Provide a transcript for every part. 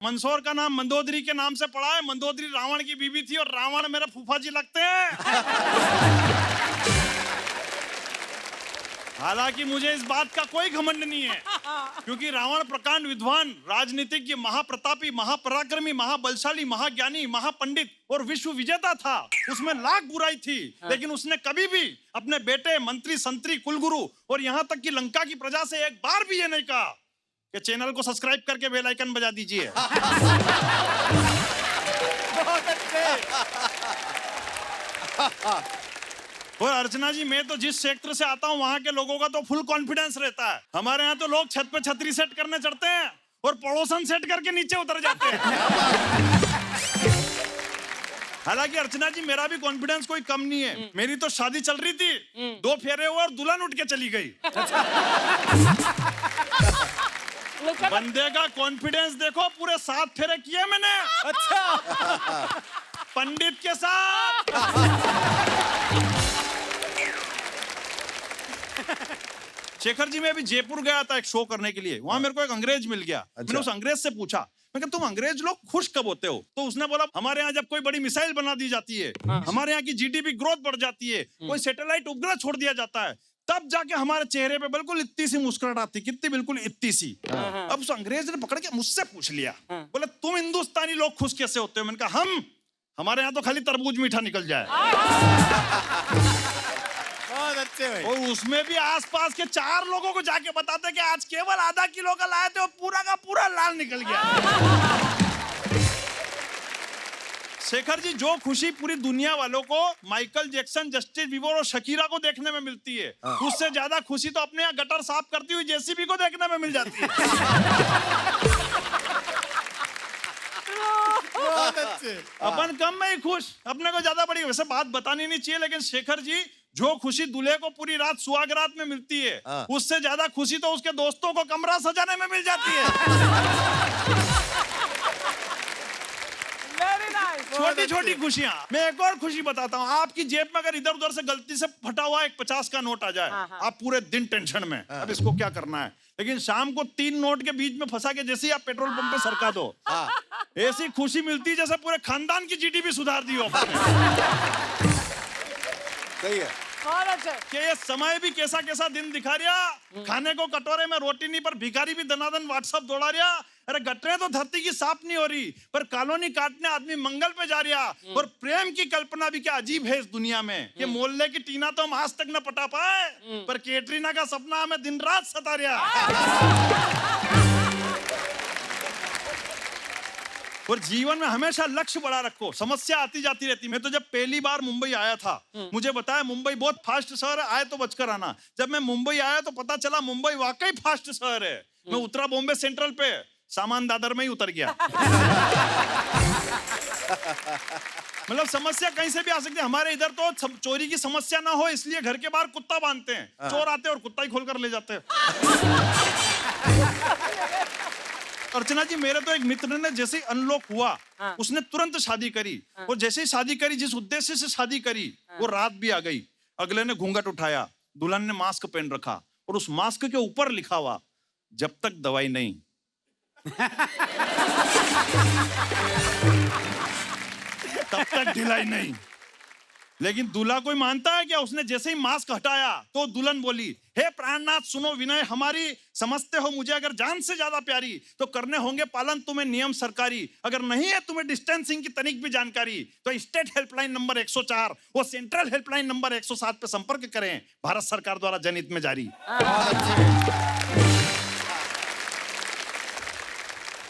मंदसौर का नाम मंदोदरी के नाम से पड़ा है। मंदोदरी रावण की बीवी थी और रावण मेरे फूफा जी लगते हैं। हालांकि मुझे इस बात का कोई घमंड नहीं है, क्योंकि रावण प्रकांड विद्वान, राजनीतिज्ञ, महाप्रतापी, महापराक्रमी, महाबलशाली, महाज्ञानी, महापंडित और विश्व विजेता था। उसमें लाख बुराई थी, लेकिन उसने कभी भी अपने बेटे, मंत्री, संतरी, कुलगुरु और यहाँ तक कि लंका की प्रजा से एक बार भी ये नहीं कहा कि चैनल को सब्सक्राइब करके बेल आइकन बजा दीजिए। बहुत अच्छे। और अर्चना जी, मैं तो जिस क्षेत्र से आता हूँ वहां के लोगों का तो फुल कॉन्फिडेंस रहता है। हमारे यहाँ तो लोग छत पे छतरी सेट करने चढ़ते हैं और पड़ोसन सेट करके नीचे उतर जाते हैं। हालांकि अर्चना जी, मेरा भी कॉन्फिडेंस कोई कम नहीं है। मेरी तो शादी चल रही थी, 2 फेरे हुए और दुल्हन उठ के चली गई। बंदे का कॉन्फिडेंस देखो, पूरे 7 फेरे किए मैंने। अच्छा। पंडित के साथ। शेखर जी, मैं अभी जयपुर गया था एक शो करने के लिए। वहां मेरे को एक अंग्रेज मिल गया। मैंने उस अंग्रेज से पूछा, मैं कहा तुम अंग्रेज लोग खुश कब होते हो? तो उसने बोला, हमारे यहाँ जब कोई बड़ी मिसाइल बना दी जाती है, हमारे यहाँ की जीडीपी ग्रोथ बढ़ जाती है, कोई सैटेलाइट उपग्रह छोड़ दिया जाता है, तब जाके हमारे चेहरे पे बिल्कुल इतनी सी मुस्कुराहट आती। कितनी? बिल्कुल इतनी सी। अब उस अंग्रेज ने पकड़ के मुझसे पूछ लिया, बोले तुम हिंदुस्तानी लोग खुश कैसे होते हो? मैंने कहा हमारे यहाँ तो खाली तरबूज मीठा निकल जाए। बहुत अच्छे भाई। और उसमें भी आसपास के 4 लोगों को जाके बताते कि आज केवल आधा किलो का लाए थे, वो पूरा का पूरा लाल निकल गया। शेखर जी, जो खुशी पूरी दुनिया वालों को माइकल जैक्सन, जस्टिन बीबर और शकीरा को देखने में मिलती है, उससे ज्यादा खुशी तो अपने यहाँ गटर साफ करती हुई जेसीबी को देखने में मिल जाती है। बहुत अच्छे। अपन कम में ही खुश, अपने को ज्यादा बड़ी वैसे बात बतानी नहीं चाहिए, लेकिन शेखर जी, जो खुशी दूल्हे को पूरी रात सुहागरात में मिलती है, उससे ज्यादा खुशी तो उसके दोस्तों को कमरा सजाने में मिल जाती है। छोटी छोटी खुशियां। मैं एक और खुशी बताता हूँ। आपकी जेब में अगर इधर उधर से गलती से फटा हुआ एक 50 का नोट आ जाए, आप पूरे दिन टेंशन में, अब इसको क्या करना है, लेकिन शाम को 3 नोट के बीच में फंसा के जैसे ही आप पेट्रोल पंप पे सरका दो, ऐसी खुशी मिलती जैसे पूरे खानदान की जीडीपी सुधार दी हो। सही है। कि ये समय भी कैसा कैसा दिन दिखा रहा। खाने को कटोरे में रोटी नहीं, पर भिखारी भी दनादन व्हाट्सएप दौड़ा रहा। अरे गटरे तो धरती की साफ नहीं हो रही, पर कॉलोनी काटने आदमी मंगल पे जा रहा। और प्रेम की कल्पना भी क्या अजीब है इस दुनिया में, कि मोहल्ले की टीना तो हम आज तक न पटा पाए, पर कैटरीना का सपना हमें दिन रात सता रहा। और जीवन में हमेशा लक्ष्य बड़ा रखो, समस्या आती जाती रहती। मैं तो जब पहली बार मुंबई आया था, मुझे बताया मुंबई बहुत फास्ट शहर है, आए तो बचकर आना। जब मैं मुंबई आया तो पता चला मुंबई वाकई फास्ट शहर है। मैं उतरा बॉम्बे सेंट्रल पे, सामान दादर में ही उतर गया। मतलब समस्या कहीं से भी आ सकती है। हमारे इधर तो चोरी की समस्या ना हो इसलिए घर के बाहर कुत्ता बांधते हैं, चोर आते हैं और कुत्ता ही खोलकर ले जाते हैं। अर्चना जी, मेरे तो एक मित्र ने जैसे ही अनलॉक हुआ, उसने तुरंत शादी करी। और जैसे ही शादी करी, जिस उद्देश्य से शादी करी, वो रात भी आ गई। अगले ने घूंघट उठाया, दुल्हन ने मास्क पहन रखा और उस मास्क के ऊपर लिखा हुआ, जब तक दवाई नहीं। तब तक ढिलाई नहीं। लेकिन दूल्हा कोई मानता है क्या? उसने जैसे ही मास्क हटाया तो दुल्हन बोली, हे प्राणनाथ सुनो विनय हमारी, समझते हो मुझे अगर जान से ज्यादा प्यारी, तो करने होंगे पालन तुम्हें नियम सरकारी। अगर नहीं है तुम्हें डिस्टेंसिंग की तनिक भी जानकारी, तो स्टेट हेल्पलाइन नंबर 104 वो सेंट्रल हेल्पलाइन नंबर 107 पे संपर्क करें, भारत सरकार द्वारा जनहित में जारी।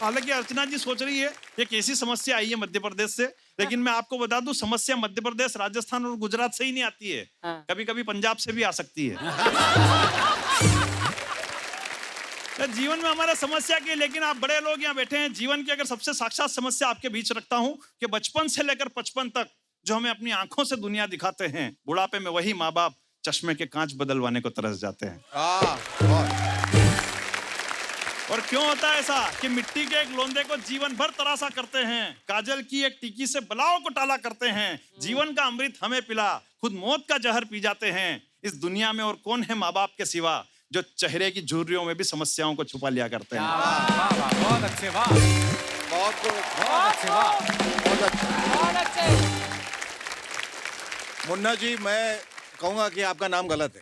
हालांकि अर्चना जी सोच रही है एक ऐसी समस्या आई है मध्य प्रदेश से, लेकिन मैं आपको बता दूं, समस्या मध्य प्रदेश, राजस्थान और गुजरात से ही नहीं आती है, कभी कभी पंजाब से भी आ सकती है। जीवन में हमारा समस्या की, लेकिन आप बड़े लोग यहाँ बैठे हैं, जीवन की अगर सबसे साक्षात समस्या आपके बीच रखता हूं कि बचपन से लेकर 55 तक जो हमें अपनी आंखों से दुनिया दिखाते हैं, बुढ़ापे में वही माँ बाप चश्मे के कांच बदलवाने को तरस जाते हैं। और क्यों होता है ऐसा कि मिट्टी के एक लोंदे को जीवन भर तराशा करते हैं, काजल की एक टिकी से बलाओं को टाला करते हैं, जीवन का अमृत हमें पिला, खुद मौत का जहर पी जाते हैं। इस दुनिया में और कौन है माँ बाप के सिवा, जो चेहरे की झुर्रियों में भी समस्याओं को छुपा लिया करते हैं। वाह, वाह, वाह, बहुत अच्छे, वाह। बहुत good, बहुत अच्छे, वाह। बहुत अच्छा। बहुत अच्छे। मुन्ना जी, मैं कहूंगा कि आपका नाम गलत है।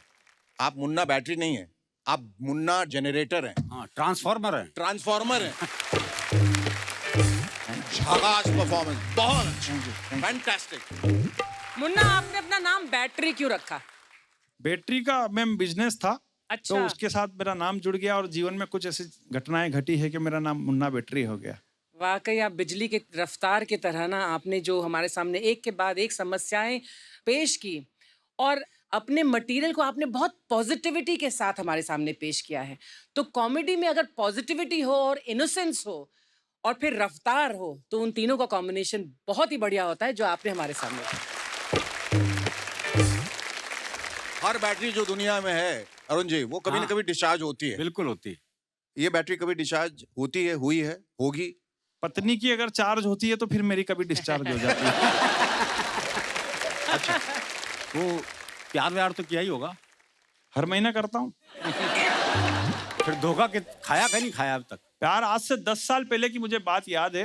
आप मुन्ना बैटरी नहीं है, आप मुन्ना जनरेटर हैं, हाँ, ट्रांसफॉर्मर है। ट्रांसफॉर्मर हैं। झकास परफॉर्मेंस, बहुत अच्छा, फैंटास्टिक। मुन्ना, आपने अपना नाम बैटरी क्यों रखा? बैटरी का मैम बिजनेस था, अच्छा। तो उसके साथ मेरा नाम जुड़ गया और जीवन में कुछ ऐसी घटनाएं घटी है कि मेरा नाम मुन्ना बैटरी हो गया। वाकई आप बिजली की रफ्तार की तरह ना, आपने जो हमारे सामने एक के बाद एक समस्याएं पेश की और अपने मटेरियल को आपने बहुत पॉजिटिविटी के साथ हमारे सामने पेश किया है। तो कॉमेडी में अगर पॉजिटिविटी हो और इनोसेंस हो और फिर रफ्तार हो, तो उन तीनों का कॉम्बिनेशन बहुत ही बढ़िया होता है, जो आपने हमारे सामने किया। हर बैटरी जो दुनिया में है अरुण जी, वो कभी ना हाँ। कभी डिस्चार्ज होती है। बिल्कुल होती है। ये बैटरी कभी डिस्चार्ज होती है, हुई है, होगी? पत्नी की अगर चार्ज होती है तो फिर मेरी कभी डिस्चार्ज हो जाती है। वो प्यार व्यार तो किया ही होगा। हर महीना करता हूँ फिर धोखा खाया का नहीं खाया अब तक? प्यार। आज से 10 साल पहले की मुझे बात याद है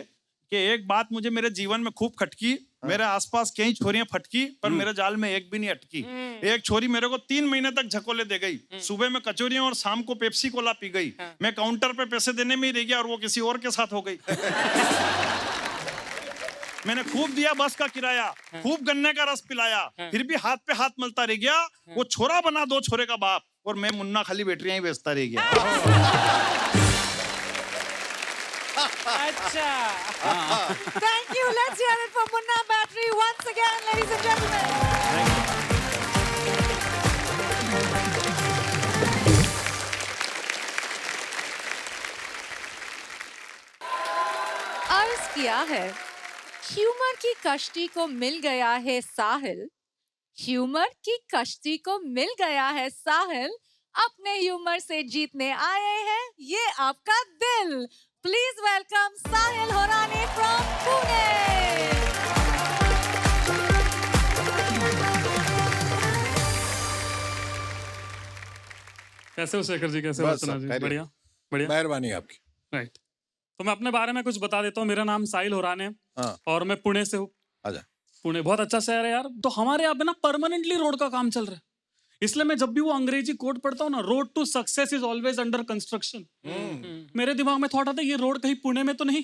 कि एक बात मुझे मेरे जीवन में खूब खटकी। मेरे आसपास कई छोरियां फटकी, पर मेरे जाल में एक भी नहीं अटकी। एक छोरी मेरे को 3 महीने तक झकोले दे गई। सुबह में कचौरियां और शाम को पेप्सी कोला पी गई। मैं काउंटर पे पैसे देने में ही रह गया और वो किसी और के साथ हो गई। मैंने खूब दिया बस का किराया, खूब गन्ने का रस पिलाया, फिर भी हाथ पे हाथ मलता रह गया। वो छोरा बना 2 छोरे का बाप और मैं मुन्ना खाली बैटरियां ही बेचता रह गया। अच्छा। Thank you. Let's hear it for Munna Battery once again, ladies and gentlemen. अर्ज किया है, ह्यूमर की कश्ती को मिल गया है साहिल। ह्यूमर की कश्ती को मिल गया है साहिल। अपने ह्यूमर से जीतने आए हैं ये आपका दिल। Please welcome Sahil Horani from Pune. कैसे हो शेखर जी? कैसे हो बस अर्चना सब जी? खैरियत। बढ़िया बढ़िया। मेहरबानी आपकी। राइट, तो मैं अपने बारे में कुछ बता देता हूँ। मेरा नाम साहिल होरान है हाँ, और मैं पुणे से हूँ। आजा। पुणे बहुत अच्छा शहर है यार। तो हमारे यहाँ पे ना परमानेंटली रोड का काम चल रहा है, इसलिए मैं जब भी वो अंग्रेजी कोड पढ़ता हूँ ना, road to success is always under construction, मेरे दिमाग में थॉट आता है ये रोड कहीं पुणे में तो नहीं।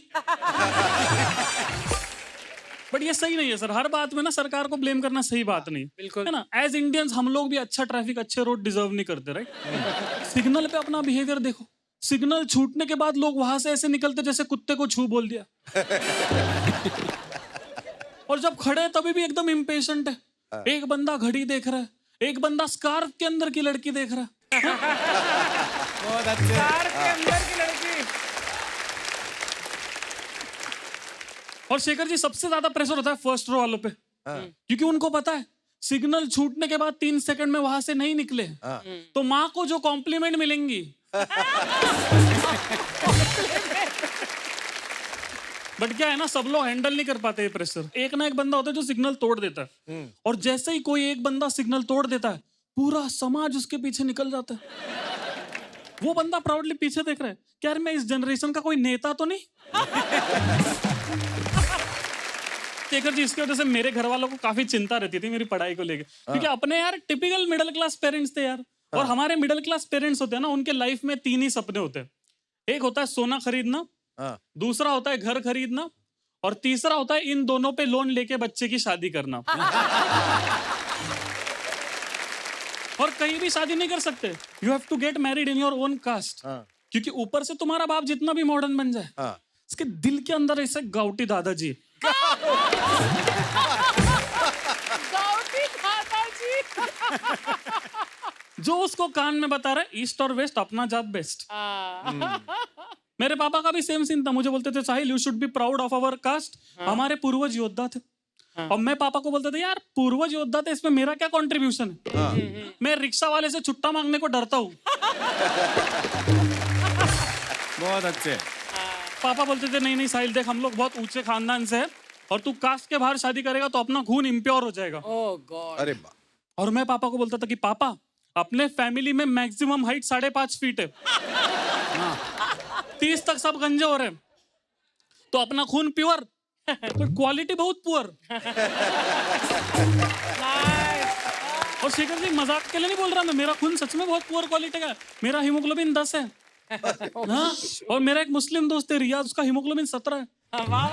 बट ये सही नहीं है सर। हर बात में ना सरकार को ब्लेम करना सही बात नहीं बिल्कुल। है ना। एज इंडियंस हम लोग भी अच्छा ट्रैफिक, अच्छे रोड डिजर्व नहीं करते, राइट। सिग्नल पे अपना बिहेवियर देखो। सिग्नल छूटने के बाद लोग वहां से ऐसे निकलते जैसे कुत्ते को छू बोल दिया। और जब खड़े हैं तभी भी एकदम इम्पेशेंट है। एक बंदा घड़ी देख रहा है, एक बंदा स्कार्फ के अंदर की लड़की देख रहा है। बहुत अच्छे। कार के अंदर की लड़की। और शेखर जी, सबसे ज्यादा प्रेशर होता है फर्स्ट रो वालों पे, क्योंकि उनको पता है सिग्नल छूटने के बाद 3 सेकंड में वहां से नहीं निकले तो माँ को जो कॉम्प्लीमेंट मिलेंगी। बट क्या है ना, सब लोग हैंडल नहीं कर पाते ये प्रेशर। एक ना एक बंदा होता है जो सिग्नल तोड़ देता है, और जैसे ही कोई एक बंदा सिग्नल तोड़ देता है पूरा समाज उसके पीछे निकल जाता है। वो बंदा प्राउडली पीछे देख रहा है, क्या यार मैं इस जनरेशन का कोई नेता तो नहीं। शेखर जी, इसकी वजह से मेरे घर वालों को काफी चिंता रहती थी मेरी पढ़ाई को लेके, क्योंकि अपने यार टिपिकल मिडिल क्लास पेरेंट्स थे यार। और हमारे मिडिल क्लास पेरेंट्स होते हैं ना, उनके लाइफ में 3 ही सपने होते हैं। एक होता है सोना खरीदना, दूसरा होता है घर खरीदना, और तीसरा होता है इन दोनों पे लोन लेके बच्चे की शादी करना। और कहीं भी शादी नहीं कर सकते, you have to get married in your own caste. क्योंकि ऊपर से तुम्हारा बाप जितना भी मॉडर्न बन जाए, इसके दिल के अंदर ऐसे गाउटी दादाजी। गाउटी दादाजी। जो उसको कान में बता रहा है ईस्ट और वेस्ट अपना जात बेस्ट। मेरे पापा का भी सेम सीन था। मुझे बोलते थे Sahil you should be proud of our caste. हमारे पूर्वज योद्धा थे। और मैं पापा को बोलता था यार पूर्वज योद्धा थे, इसमें मेरा क्या कंट्रीब्यूशन है। मैं रिक्शा वाले से छुट्टा मांगने को डरता हूँ। बहुत अच्छे। पापा बोलते थे नहीं नहीं साहिल देख, हम लोग बहुत ऊंचे खानदान से हैं और तू कास्ट के बाहर शादी करेगा तो अपना खून इम्प्योर हो जाएगा। ओह गॉड। अरे बा। और मैं पापा को बोलता था कि पापा अपने फैमिली में मैक्सिमम हाइट 5.5 फीट है। 30 तक सब गंजे हो रहे हैं। तो अपना खून प्योर पर क्वालिटी बहुत पुअर। और शेखर जी मजाक के लिए नहीं बोल रहा मैं, मेरा खून सच में बहुत पुअर क्वालिटी का है। मेरा हीमोग्लोबिन 10 है। हाँ? और मेरा एक मुस्लिम दोस्त है रियाज, उसका हीमोग्लोबिन 17 है। हाँ।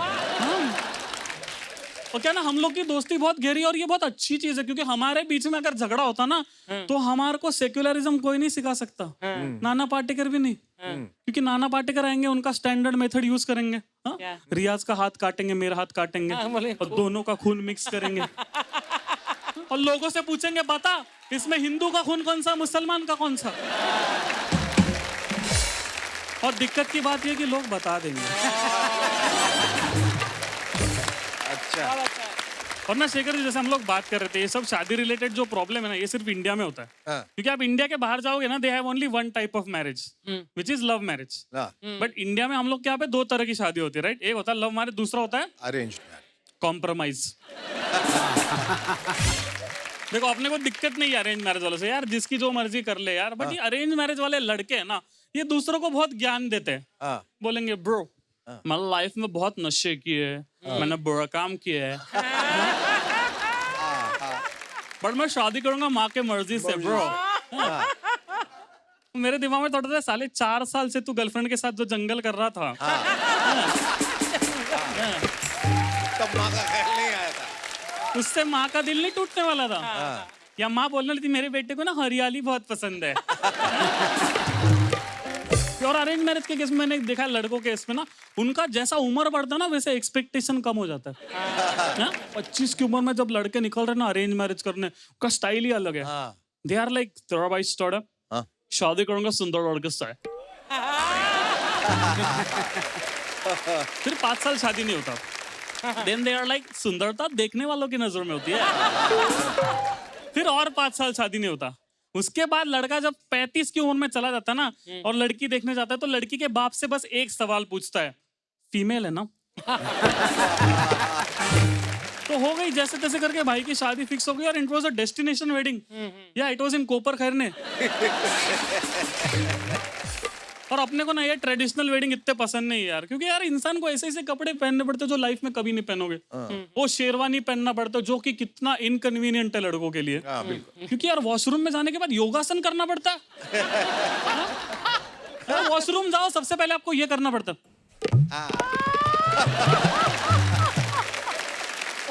और क्या ना हम लोग की दोस्ती बहुत गहरी और ये बहुत अच्छी चीज है, क्योंकि हमारे बीच में अगर झगड़ा होता ना तो हमारे को सेक्युलरिज्म कोई नहीं सिखा सकता। नाना पाटेकर भी नहीं, क्योंकि नाना पाटेकर आएंगे उनका स्टैंडर्ड मेथड यूज करेंगे। हाँ? रियाज का हाथ काटेंगे, मेरा हाथ काटेंगे और दोनों का खून मिक्स करेंगे और लोगों से पूछेंगे बता इसमें हिंदू का खून कौन सा, मुसलमान का कौन सा। और दिक्कत की बात यह कि लोग बता देंगे। अच्छा। और ना शेखर जी जैसे हम लोग बात कर रहे थे, ये सब शादी रिलेटेड जो प्रॉब्लम है ना ये सिर्फ इंडिया में होता है। हाँ। क्योंकि आप इंडिया के बाहर जाओगे ना, they have only one type of marriage which is love marriage. हाँ। बट इंडिया में हम लोग के यहाँ पे दो तरह की शादी होती है, राइट? एक होता है लव मैरिज, दूसरा होता है अरेंज। कॉम्प्रोमाइज। देखो अपने को दिक्कत नहीं है अरेंज मैरिज वालों से यार, जिसकी जो मर्जी कर ले यार। बट ये अरेंज मैरिज वाले लड़के हैं ना, ये दूसरों को बहुत ज्ञान देते हैं। हाँ। बोलेंगे ब्रो मैंने लाइफ में बहुत नशे किए, मैंने बुरा काम किया है, बट मैं शादी करूंगा माँ के मर्जी से ब्रो। मेरे दिमाग में थोड़ा सा साले 4 साल से तू गर्लफ्रेंड के साथ जो जंगल कर रहा था, तब माँ का ख्याल नहीं आया था। उससे माँ का दिल नहीं टूटने वाला था। या माँ बोलने लगी थी मेरे बेटे को ना हरियाली बहुत पसंद है। और अरेंज मैरिज के केस में मैंने देखा लड़कों के केस में ना, उनका जैसा उम्र बढ़ता है ना वैसे एक्सपेक्टेशन कम हो जाता है। 25 की उम्र में जब लड़के निकल रहे ना अरेंज मैरिज करने, उनका स्टाइल ही अलग है। दे आर लाइक तेरा भाई स्टार्ट शादी करूंगा सुंदर लड़के से। फिर 5 साल शादी नहीं होता। देन दे आर लाइक सुंदरता देखने वालों की नजर में होती है। फिर और 5 साल शादी नहीं होता। उसके बाद लड़का जब 35 की उम्र में चला जाता है ना और लड़की देखने जाता है, तो लड़की के बाप से बस एक सवाल पूछता है, फीमेल है ना? तो हो गई जैसे तैसे करके भाई की शादी फिक्स हो गई। और it was a destination wedding. या इट वाज इन कोपर खैरने। और अपने को ना ये ट्रेडिशनल वेडिंग इतने पसंद नहीं है यार, क्योंकि यार इंसान को ऐसे ऐसे कपड़े पहनने पड़ते जो लाइफ में कभी नहीं पहनोगे। वो शेरवानी पहनना पड़ता है जो कि कितना इनकन्वीनियंट है लड़कों के लिए। क्योंकि यार वॉशरूम में जाने के बाद योगासन करना पड़ता है। यार वॉशरूम जाओ सबसे पहले आपको ये करना पड़ता है।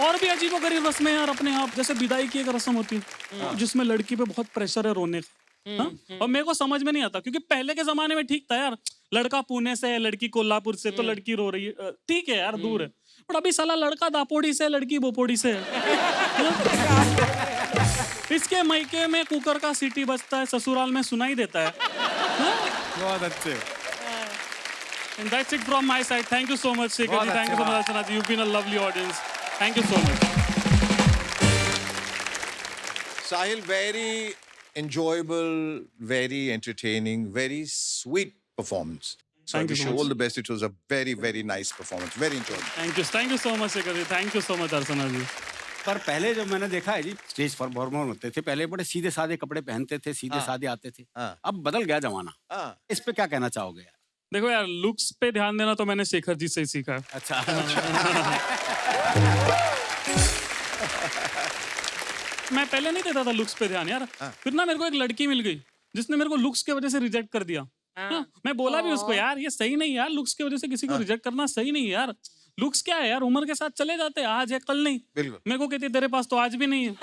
और भी अजीबोगरीब रस्में यार अपने आप, जैसे विदाई की एक रस्म होती है जिसमें लड़की पे बहुत प्रेशर है रोने का। और मेरे को समझ में नहीं आता, क्योंकि पहले के जमाने में ठीक था यार, लड़का पुणे से है लड़की कोल्हापुर से, तो लड़की रो रही है, ठीक है यार दूर है। बट अभी साला लड़का दापोड़ी से लड़की बोपोड़ी से है। इसके मायके में कुकर का सीटी बजता है, ससुराल में सुनाई देता है। बहुत अच्छे। And that's it from my side. Thank you so much, Shekhar ji. Thank you so much, Archana ji. You've been a lovely audience. Thank you so much. Sahil, very enjoyable, very entertaining, very sweet performance. So I Thank you wish so you much. all the best. It was a very, very nice performance. Very enjoyable. Thank you so much, Shekhar ji. Thank you so much, Archana ji. पर पहले जो मैंने देखा है जी, stage performer होते थे पहले बड़े सीधे साधे कपड़े पहनते थे, सीधे साधे आते थे। अब बदल गया जमाना। इस पे क्या कहना चाहोगे यार? देखो यार लुक्स पे ध्यान देना तो मैंने शेखर जी से ही सीखा है। अच्छा। मैं पहले नहीं देता था लुक्स पे ध्यान यार। फिर ना मेरे को एक लड़की मिल गई जिसने मेरे को लुक्स की वजह से रिजेक्ट कर दिया। मैं बोला भी उसको यार ये सही नहीं यार, लुक्स की वजह से किसी को रिजेक्ट करना सही नहीं यार। लुक्स क्या है यार, उम्र के साथ चले जाते हैं, आज है कल नहीं। बिल्कुल। मेरे को कहती तेरे पास तो आज भी नहीं है।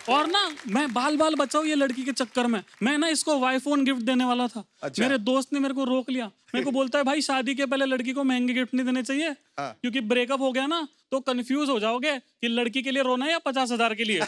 और ना मैं बाल बचाओ ये लड़की के चक्कर में, मैं ना इसको आईफोन गिफ्ट देने वाला था। अच्छा। मेरे दोस्त ने मेरे को रोक लिया। मेरे को बोलता है भाई शादी के पहले लड़की को महंगे गिफ्ट नहीं देने चाहिए, क्योंकि ब्रेकअप हो गया ना तो कंफ्यूज हो जाओगे कि लड़की के लिए रोना है या 50,000 के लिए।